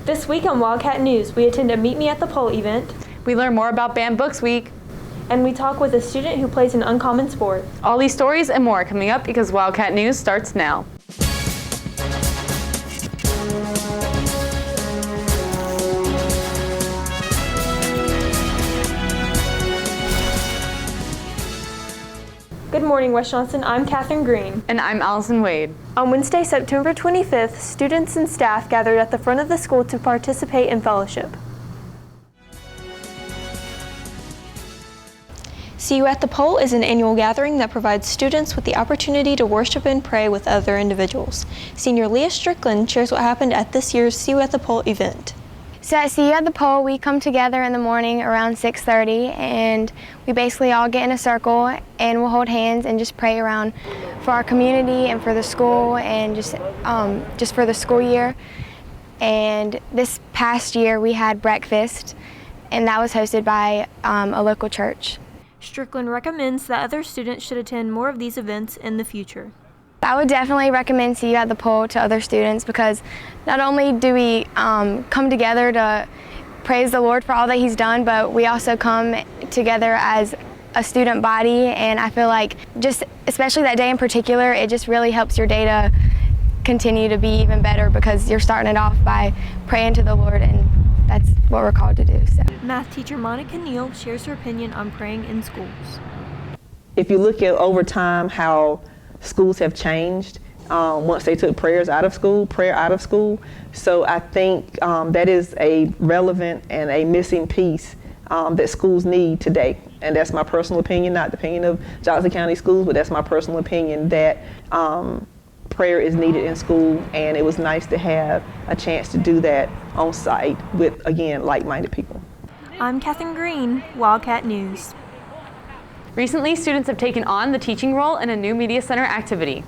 This week on Wildcat News, we attend a Meet Me at the Pole event. We learn more about Banned Books Week. And we talk with a student who plays an uncommon sport. All these stories and more coming up because Wildcat News starts now. Good morning, West Johnston. I'm Catherine Green. And I'm Allison Wade. On Wednesday, September 25th, students and staff gathered at the front of the school to participate in fellowship. See You at the Pole is an annual gathering that provides students with the opportunity to worship and pray with other individuals. Senior Leah Strickland shares what happened at this year's See You at the Pole event. So at See You at the Pole, we come together in the morning around 6:30, and we basically all get in a circle and we'll hold hands and just pray around for our community and for the school and just for the school year. And this past year we had breakfast, and that was hosted by a local church. Strickland recommends that other students should attend more of these events in the future. I would definitely recommend See You at the Pole to other students because not only do we come together to praise the Lord for all that He's done, but we also come together as a student body, and I feel like just especially that day in particular, it just really helps your day to continue to be even better because you're starting it off by praying to the Lord, and that's what we're called to do. So. Math teacher Monica Neal shares her opinion on praying in schools. If you look at over time how schools have changed once they took prayer out of school. So I think that is a relevant and a missing piece that schools need today. And that's my personal opinion, not the opinion of Johnston County Schools, but that's my personal opinion that prayer is needed in school, and it was nice to have a chance to do that on site with, again, like-minded people. I'm Catherine Green, Wildcat News. Recently, students have taken on the teaching role in a new media center activity.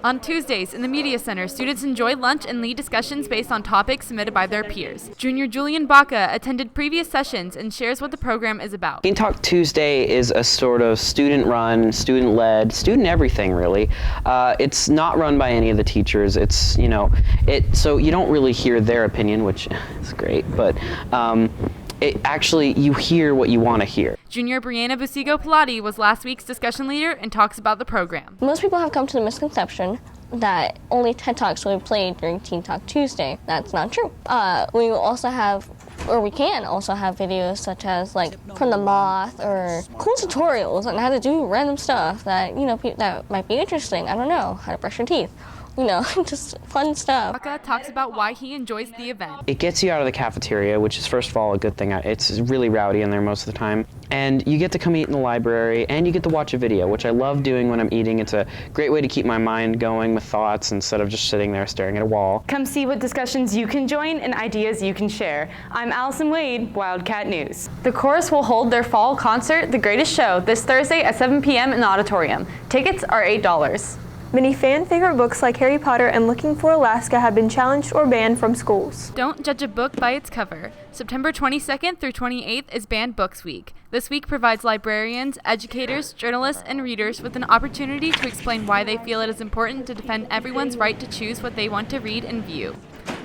On Tuesdays in the Media Center, students enjoy lunch and lead discussions based on topics submitted by their peers. Junior JULIAN BACA attended previous sessions and shares what the program is about. Teen Talk Tuesday is a sort of student-run, student-led, student everything really. It's not run by any of the teachers. It's, so you don't really hear their opinion, which is great, but you hear what you want to hear. Junior BRIANNA PELLATI was last week's discussion leader and talks about the program. Most people have come to the misconception that only TED Talks will be played during Teen Talk Tuesday. That's not true. We can also have videos such as like from the Moth or cool tutorials on how to do random stuff that, that might be interesting. I don't know, how to brush your teeth. Just fun stuff. BACA talks about why he enjoys the event. It gets you out of the cafeteria, which is first of all a good thing. It's really rowdy in there most of the time. And you get to come eat in the library, and you get to watch a video, which I love doing when I'm eating. It's a great way to keep my mind going with thoughts instead of just sitting there staring at a wall. Come see what discussions you can join and ideas you can share. I'm Allison Wade, Wildcat News. The chorus will hold their fall concert, The Greatest Show, this Thursday at 7 p.m. in the auditorium. Tickets are $8. Many fan favorite books like Harry Potter and Looking for Alaska have been challenged or banned from schools. Don't judge a book by its cover. September 22nd through 28th is Banned Books Week. This week provides librarians, educators, journalists, and readers with an opportunity to explain why they feel it is important to defend everyone's right to choose what they want to read and view.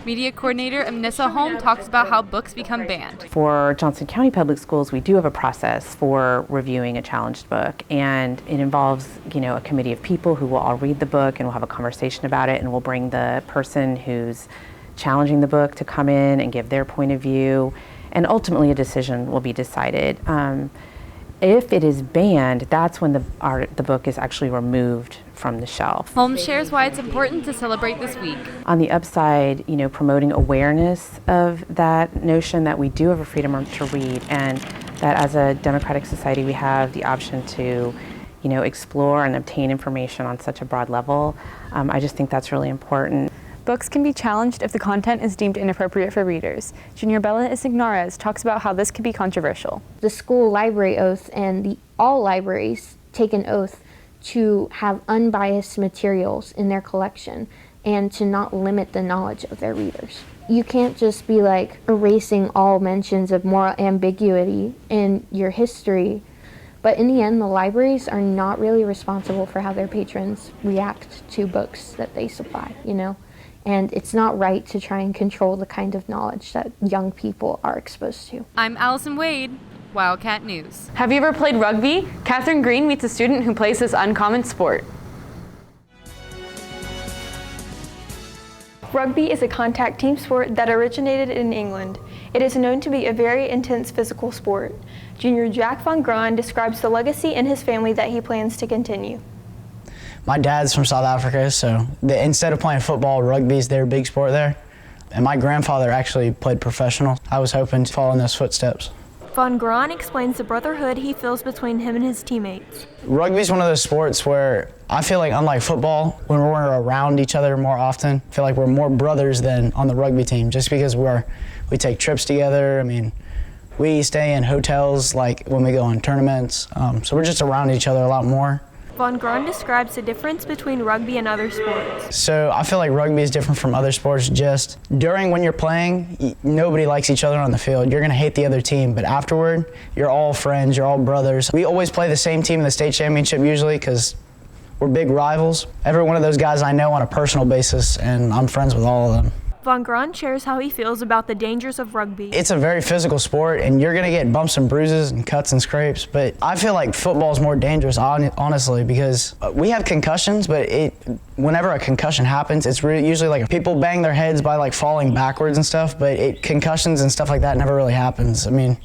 Media coordinator of ANISSA HOLM talks about how books become banned. For Johnston County Public Schools, we do have a process for reviewing a challenged book, and it involves, a committee of people who will all read the book and we'll have a conversation about it, and we'll bring the person who's challenging the book to come in and give their point of view, and ultimately a decision will be decided. If it is banned, that's when the book is actually removed from the shelf. HOLM shares why it's important to celebrate this week. On the upside, promoting awareness of that notion that we do have a freedom to read, and that as a democratic society we have the option to explore and obtain information on such a broad level. I just think that's really important. Books can be challenged if the content is deemed inappropriate for readers. Junior Bella INSIGNARES talks about how this can be controversial. The school library oath and all libraries take an oath to have unbiased materials in their collection and to not limit the knowledge of their readers. You can't just be erasing all mentions of moral ambiguity in your history But in the end, the libraries are not really responsible for how their patrons react to books that they supply, you know? And it's not right to try and control the kind of knowledge that young people are exposed to. I'm Allison Wade, Wildcat News. Have you ever played rugby? Catherine Green meets a student who plays this uncommon sport. Rugby is a contact team sport that originated in England. It is known to be a very intense physical sport. Junior Jack Von Graan describes the legacy in his family that he plans to continue. My dad's from South Africa, so instead of playing football, rugby's their big sport there. And my grandfather actually played professional. I was hoping to follow in those footsteps. Von Graan explains the brotherhood he feels between him and his teammates. Rugby's one of those sports where I feel like, unlike football, when we're around each other more often, I feel like we're more brothers than on the rugby team, just because we take trips together. I mean, we stay in hotels like when we go on tournaments, so we're just around each other a lot more. Von Graan describes the difference between rugby and other sports. So I feel like rugby is different from other sports. Just when you're playing, nobody likes each other on the field. You're gonna hate the other team, but afterward, you're all friends, you're all brothers. We always play the same team in the state championship usually because we're big rivals. Every one of those guys I know on a personal basis, and I'm friends with all of them. Von Graan shares how he feels about the dangers of rugby. It's a very physical sport, and you're going to get bumps and bruises and cuts and scrapes, but I feel like football is more dangerous, honestly, because we have concussions, but whenever a concussion happens, it's usually like people bang their heads by like falling backwards and stuff, but concussions and stuff like that never really happens. I mean,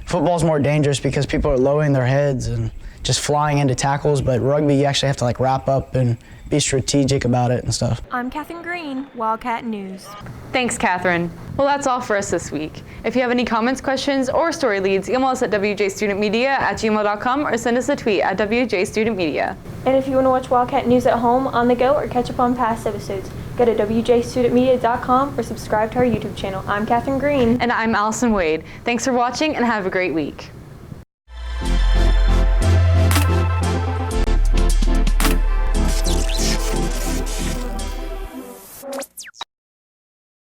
football's more dangerous because people are lowering their heads and just flying into tackles, but rugby, you actually have to like wrap up and be strategic about it and stuff. I'm Catherine Green, Wildcat News. Thanks, Catherine. Well, that's all for us this week. If you have any comments, questions, or story leads, email us at wjstudentmedia@gmail.com or send us a tweet at wjstudentmedia. And if you want to watch Wildcat News at home, on the go, or catch up on past episodes, go to wjstudentmedia.com or subscribe to our YouTube channel. I'm Catherine Green. And I'm Allison Wade. Thanks for watching and have a great week.